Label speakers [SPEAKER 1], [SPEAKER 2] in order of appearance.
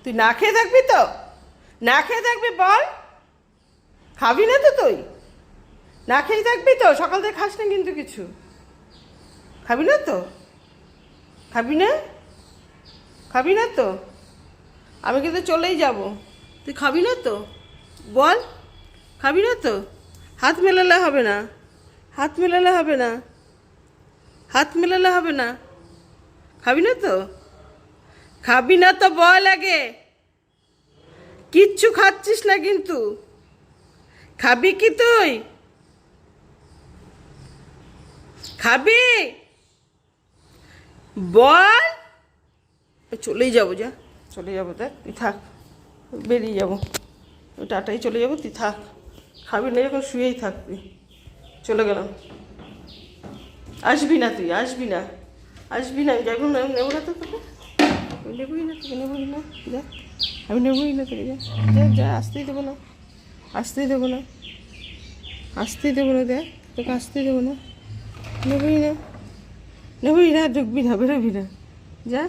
[SPEAKER 1] তুই না খেয়ে থাকবি তো? না খেয়ে থাকবি বল? খাবি না তো তুই? না খেয়ে থাকবি তো? সকাল থেকে খাস না কিন্তু কিছু। খাবি না তো? খাবি না? খাবি না তো? আমি কিন্তু চলেই যাব। তুই খাবি না তো? বল, খাবি না তো? হাত মেলালে হবে না, হাত মেলালে হবে না, হাত মেলালে হবে না। খাবি না তো? খাবি না তো বল আগে। কিচ্ছু খাচ্ছিস না কিন্তু। খাবি কি তুই? খাবি? বল। চলেই যাবো, যা চলে যাবো, দেখ তুই থাক, বেরিয়ে যাবো, টাটাই চলে যাবো, তুই থাক। খাবি না যখন শুয়েই থাক তুই। চলে গেলাম। আসবি না তুই, আসবি না, আসবি না, যাবো না, নেবো না তো তোকে, নেবই না তোকে, নেবই না, যা, আমি নেবই না তোকে, যা যা যা, আসতেই দেবো না, আসতেই দেবো না, আসতেই দেবো না, দেখ তোকে আসতেই দেবো না, নেবই না, নেবই না, ঢুকবি না, বেরোবি না, যা।